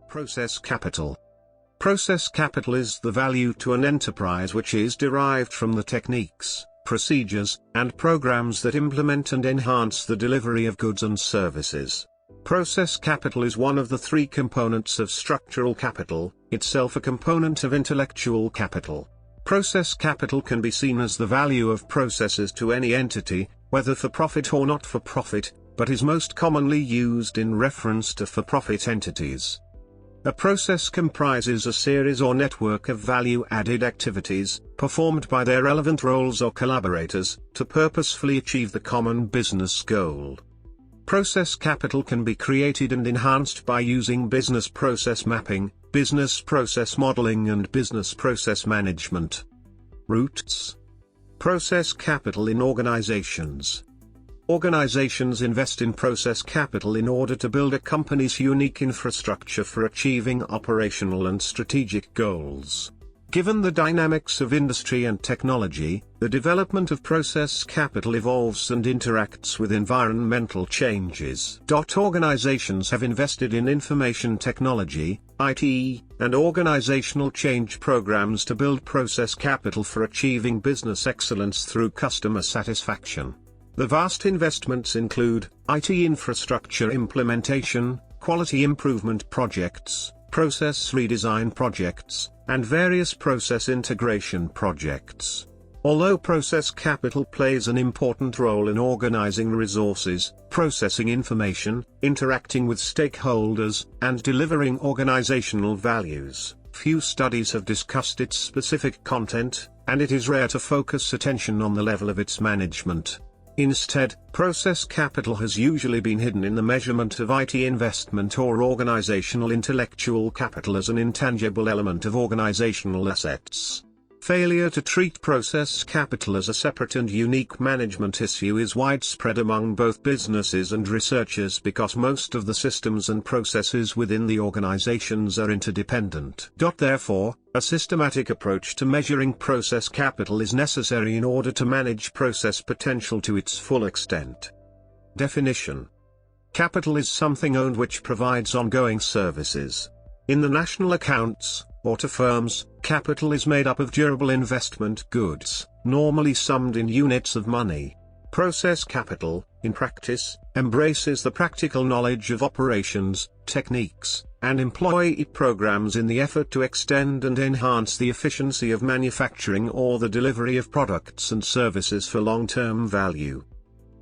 Process capital. Process capital is the value to an enterprise which is derived from the techniques, procedures, and programs that implement and enhance the delivery of goods and services. Process capital is one of the three components of structural capital, itself a component of intellectual capital. Process capital can be seen as the value of processes to any entity, whether for profit or not for profit, but is most commonly used in reference to for-profit entities. A process comprises a series or network of value-added activities, performed by their relevant roles or collaborators, to purposefully achieve the common business goal. Process capital can be created and enhanced by using business process mapping, business process modeling and business process management. Roots. Process capital in organizations. Organizations invest in process capital in order to build a company's unique infrastructure for achieving operational and strategic goals. Given the dynamics of industry and technology, the development of process capital evolves and interacts with environmental changes. Organizations have invested in information technology, IT, and organizational change programs to build process capital for achieving business excellence through customer satisfaction. The vast investments include IT infrastructure implementation, quality improvement projects, process redesign projects, and various process integration projects. Although process capital plays an important role in organizing resources, processing information, interacting with stakeholders, and delivering organizational values, few studies have discussed its specific content, and it is rare to focus attention on the level of its management. Instead, process capital has usually been hidden in the measurement of IT investment or organizational intellectual capital as an intangible element of organizational assets. Failure to treat process capital as a separate and unique management issue is widespread among both businesses and researchers because most of the systems and processes within the organizations are interdependent. Therefore, a systematic approach to measuring process capital is necessary in order to manage process potential to its full extent. Definition. Capital is something owned which provides ongoing services. In the national accounts, or to firms, capital is made up of durable investment goods, normally summed in units of money. Process capital, in practice, embraces the practical knowledge of operations, techniques, and employee programs in the effort to extend and enhance the efficiency of manufacturing or the delivery of products and services for long-term value.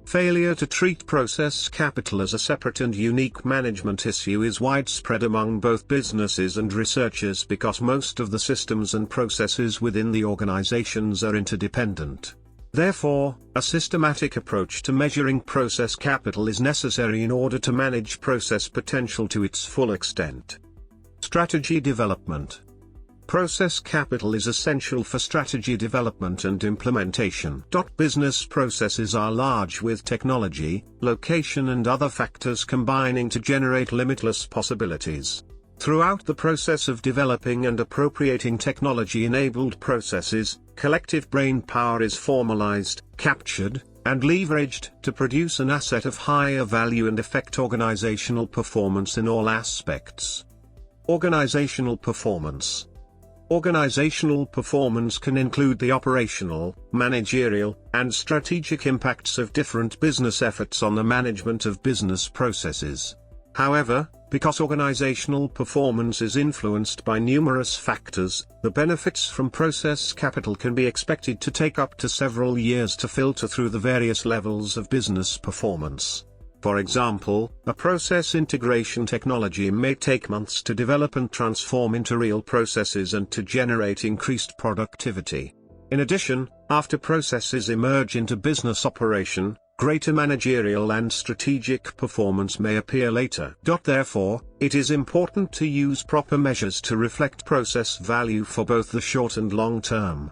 Failure to treat process capital as a separate and unique management issue is widespread among both businesses and researchers because most of the systems and processes within the organizations are interdependent. Therefore, a systematic approach to measuring process capital is necessary in order to manage process potential to its full extent. Strategy development. Process capital is essential for strategy development and implementation. Business processes are large with technology, location and other factors combining to generate limitless possibilities. Throughout the process of developing and appropriating technology-enabled processes, collective brain power is formalized, captured, and leveraged to produce an asset of higher value and affect organizational performance in all aspects. Organizational performance. Organizational performance can include the operational, managerial, and strategic impacts of different business efforts on the management of business processes. However, because organizational performance is influenced by numerous factors, the benefits from process capital can be expected to take up to several years to filter through the various levels of business performance. For example, a process integration technology may take months to develop and transform into real processes and to generate increased productivity. In addition, after processes emerge into business operation, greater managerial and strategic performance may appear later. Therefore, it is important to use proper measures to reflect process value for both the short and long term.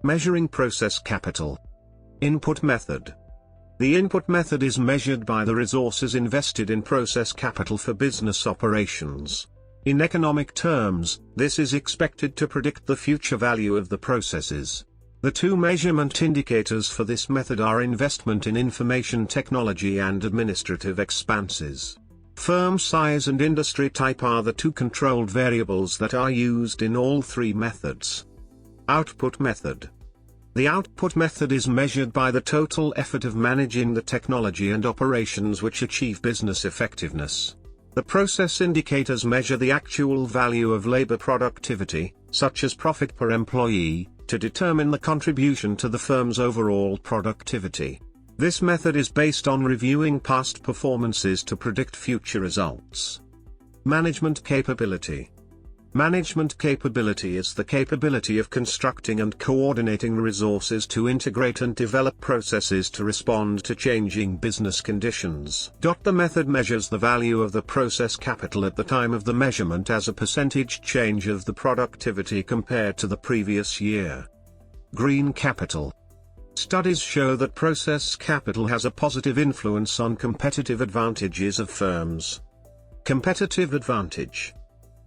Measuring process capital. Input method. The input method is measured by the resources invested in process capital for business operations. In economic terms, this is expected to predict the future value of the processes. The two measurement indicators for this method are investment in information technology and administrative expenses. Firm size and industry type are the two controlled variables that are used in all three methods. Output method. The output method is measured by the total effort of managing the technology and operations which achieve business effectiveness. The process indicators measure the actual value of labor productivity, such as profit per employee, to determine the contribution to the firm's overall productivity. This method is based on reviewing past performances to predict future results. Management capability. Management capability is the capability of constructing and coordinating resources to integrate and develop processes to respond to changing business conditions. The method measures the value of the process capital at the time of the measurement as a percentage change of the productivity compared to the previous year. Green capital. Studies show that process capital has a positive influence on competitive advantages of firms. Competitive advantage.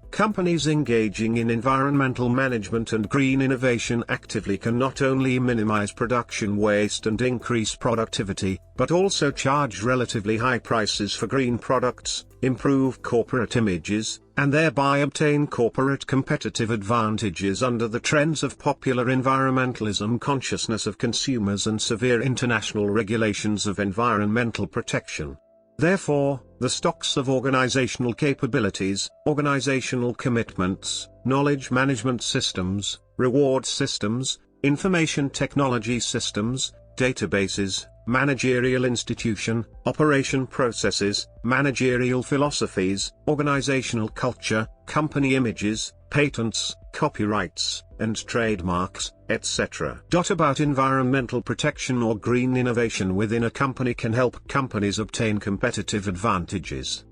Companies engaging in environmental management and green innovation actively can not only minimize production waste and increase productivity, but also charge relatively high prices for green products, improve corporate images, and thereby obtain corporate competitive advantages under the trends of popular environmentalism, consciousness of consumers, and severe international regulations of environmental protection. Therefore, the stocks of organizational capabilities, organizational commitments, knowledge management systems, reward systems, information technology systems, databases, managerial institution, operation processes, managerial philosophies, organizational culture, company images, patents, copyrights, and trademarks, etc. About environmental protection or green innovation within a company can help companies obtain competitive advantages.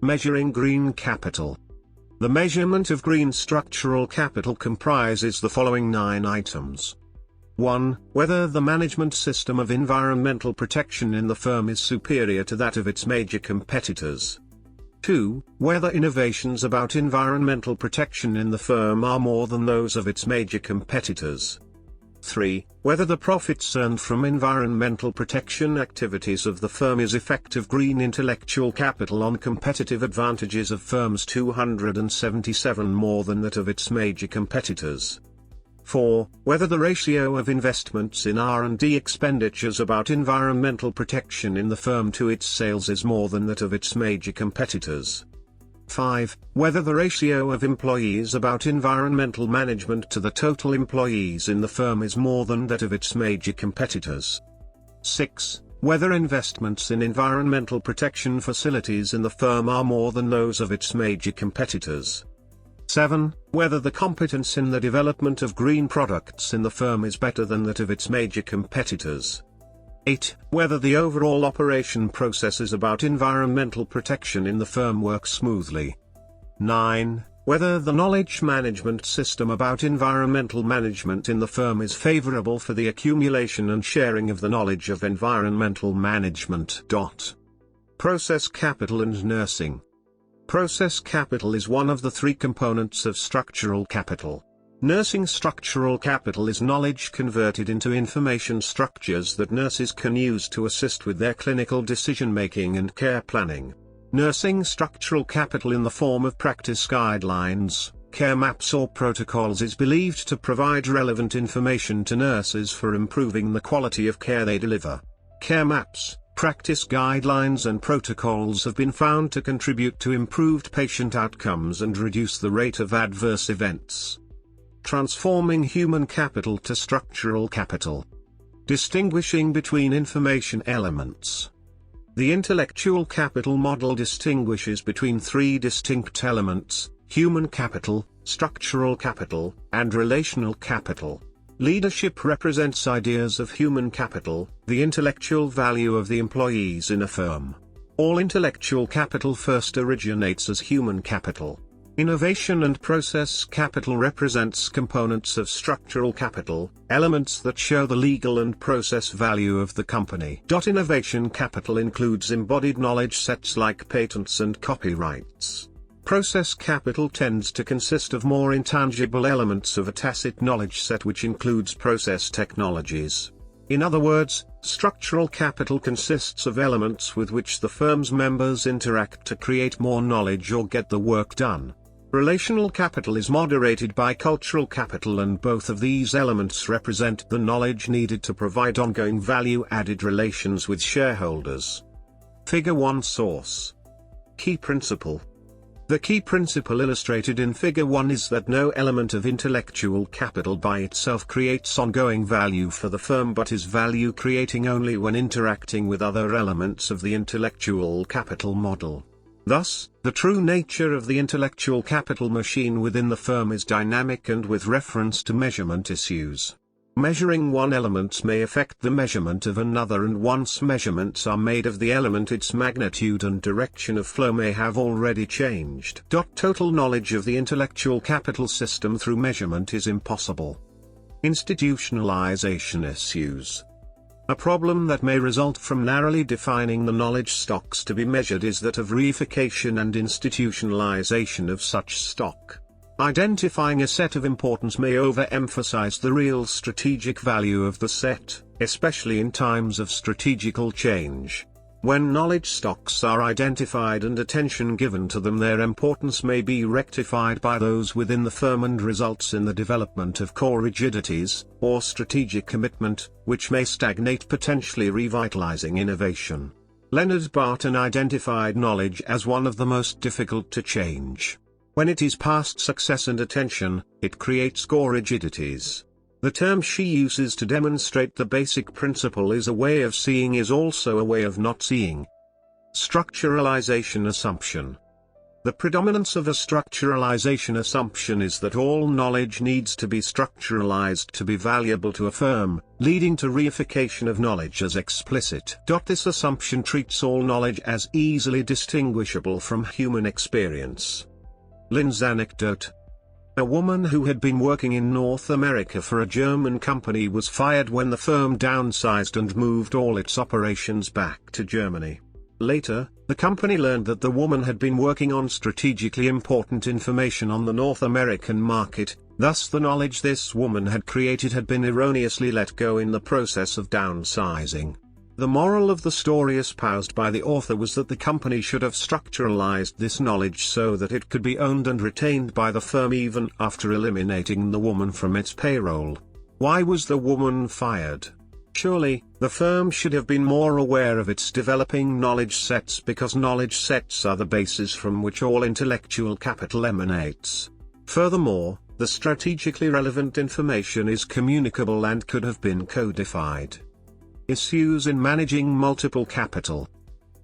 Measuring green capital. The measurement of green structural capital comprises the following 9 items. 1. Whether the management system of environmental protection in the firm is superior to that of its major competitors. 2. Whether innovations about environmental protection in the firm are more than those of its major competitors. 3. Whether the profits earned from environmental protection activities of the firm is effective green intellectual capital on competitive advantages of firms 277 more than that of its major competitors. 4. Whether the ratio of investments in R&D expenditures about environmental protection in the firm to its sales is more than that of its major competitors. 5. Whether the ratio of employees about environmental management to the total employees in the firm is more than that of its major competitors. 6. Whether investments in environmental protection facilities in the firm are more than those of its major competitors. 7. Whether the competence in the development of green products in the firm is better than that of its major competitors. 8. Whether the overall operation processes about environmental protection in the firm work smoothly. 9. Whether the knowledge management system about environmental management in the firm is favorable for the accumulation and sharing of the knowledge of environmental management. Process capital and nursing. Process capital is one of the 3 components of structural capital. Nursing structural capital is knowledge converted into information structures that nurses can use to assist with their clinical decision-making and care planning. Nursing structural capital in the form of practice guidelines, care maps or protocols is believed to provide relevant information to nurses for improving the quality of care they deliver. Care maps, practice guidelines and protocols have been found to contribute to improved patient outcomes and reduce the rate of adverse events. Transforming human capital to structural capital. Distinguishing between information elements. The intellectual capital model distinguishes between 3 distinct elements: human capital, structural capital, and relational capital. Leadership represents ideas of human capital, the intellectual value of the employees in a firm. All intellectual capital first originates as human capital. Innovation and process capital represents components of structural capital, elements that show the legal and process value of the company. Innovation capital includes embodied knowledge sets like patents and copyrights. Process capital tends to consist of more intangible elements of a tacit knowledge set which includes process technologies. In other words, structural capital consists of elements with which the firm's members interact to create more knowledge or get the work done. Relational capital is moderated by cultural capital, and both of these elements represent the knowledge needed to provide ongoing value-added relations with shareholders. Figure 1 Source. Key principle. The key principle illustrated in Figure 1 is that no element of intellectual capital by itself creates ongoing value for the firm, but is value creating only when interacting with other elements of the intellectual capital model. Thus, the true nature of the intellectual capital machine within the firm is dynamic and with reference to measurement issues. Measuring one element may affect the measurement of another, and once measurements are made of the element, its magnitude and direction of flow may have already changed. Total knowledge of the intellectual capital system through measurement is impossible. Institutionalization issues. A problem that may result from narrowly defining the knowledge stocks to be measured is that of reification and institutionalization of such stock. Identifying a set of importance may overemphasize the real strategic value of the set, especially in times of strategical change. When knowledge stocks are identified and attention given to them, their importance may be rectified by those within the firm and results in the development of core rigidities, or strategic commitment, which may stagnate, potentially revitalizing innovation. Leonard Barton identified knowledge as one of the most difficult to change. When it is past success and attention, it creates core rigidities. The term she uses to demonstrate the basic principle is a way of seeing is also a way of not seeing. Structuralization assumption. The predominance of a structuralization assumption is that all knowledge needs to be structuralized to be valuable to a firm, leading to reification of knowledge as explicit. This assumption treats all knowledge as easily distinguishable from human experience. Lynn's anecdote. A woman who had been working in North America for a German company was fired when the firm downsized and moved all its operations back to Germany. Later, the company learned that the woman had been working on strategically important information on the North American market, thus the knowledge this woman had created had been erroneously let go in the process of downsizing. The moral of the story espoused by the author was that the company should have structuralized this knowledge so that it could be owned and retained by the firm even after eliminating the woman from its payroll. Why was the woman fired? Surely, the firm should have been more aware of its developing knowledge sets, because knowledge sets are the basis from which all intellectual capital emanates. Furthermore, the strategically relevant information is communicable and could have been codified. Issues in managing multiple capital.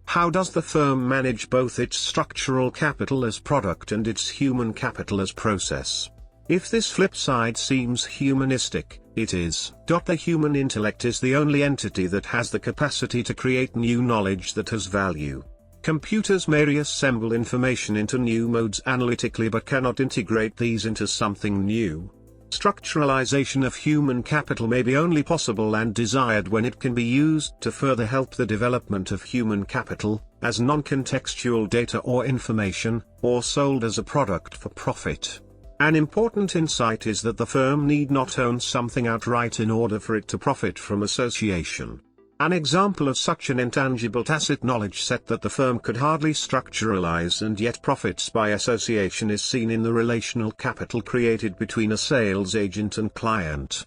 How does the firm manage both its structural capital as product and its human capital as process? If this flip side seems humanistic, it is. The human intellect is the only entity that has the capacity to create new knowledge that has value. Computers may reassemble information into new modes analytically but cannot integrate these into something new. Structuralization of human capital may be only possible and desired when it can be used to further help the development of human capital, as non-contextual data or information, or sold as a product for profit. An important insight is that the firm need not own something outright in order for it to profit from association. An example of such an intangible tacit knowledge set that the firm could hardly structuralize and yet profits by association is seen in the relational capital created between a sales agent and client.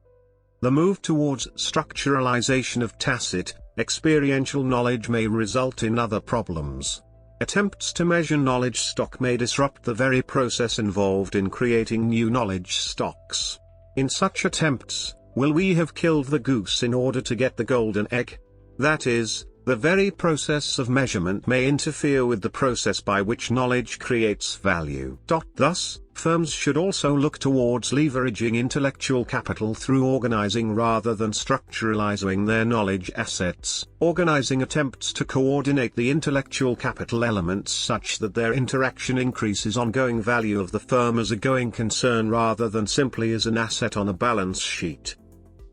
The move towards structuralization of tacit, experiential knowledge may result in other problems. Attempts to measure knowledge stock may disrupt the very process involved in creating new knowledge stocks. In such attempts, will we have killed the goose in order to get the golden egg? That is, the very process of measurement may interfere with the process by which knowledge creates value. Thus, firms should also look towards leveraging intellectual capital through organizing rather than structuralizing their knowledge assets. Organizing attempts to coordinate the intellectual capital elements such that their interaction increases ongoing value of the firm as a going concern rather than simply as an asset on a balance sheet.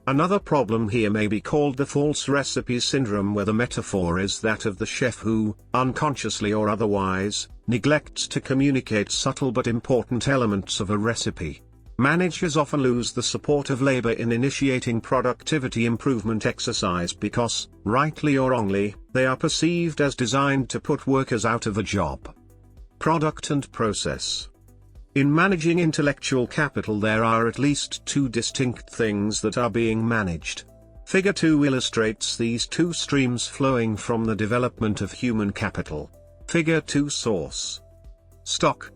Another problem here may be called the false recipe syndrome, where the metaphor is that of the chef who, unconsciously or otherwise, neglects to communicate subtle but important elements of a recipe. Managers often lose the support of labor in initiating productivity improvement exercise because, rightly or wrongly, they are perceived as designed to put workers out of a job. Product and process. In managing intellectual capital, there are at least two distinct things that are being managed. Figure 2 illustrates these two streams flowing from the development of human capital. Figure 2 source. Stock.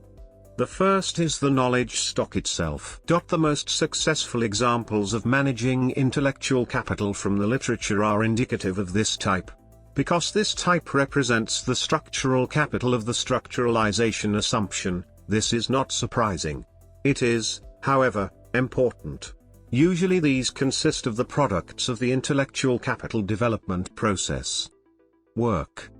The first is the knowledge stock itself. The most successful examples of managing intellectual capital from the literature are indicative of this type. Because this type represents the structural capital of the structuralization assumption, this is not surprising. It is, however, important. Usually these consist of the products of the intellectual capital development process. Work.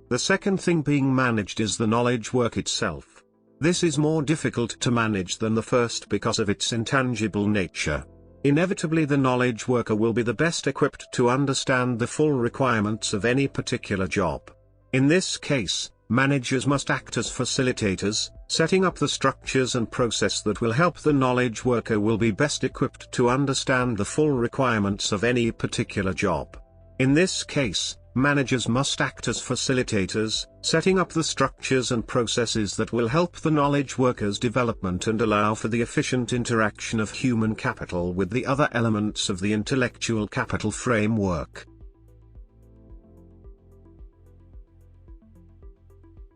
The second thing being managed is the knowledge work itself. This is more difficult to manage than the first because of its intangible nature. Inevitably, the knowledge worker will be the best equipped to understand the full requirements of any particular job. In this case, managers must act as facilitators, setting up the structures and process that will help the knowledge worker will be best equipped to understand the full requirements of any particular job. In this case, managers must act as facilitators, setting up the structures and processes that will help the knowledge workers' development and allow for the efficient interaction of human capital with the other elements of the intellectual capital framework.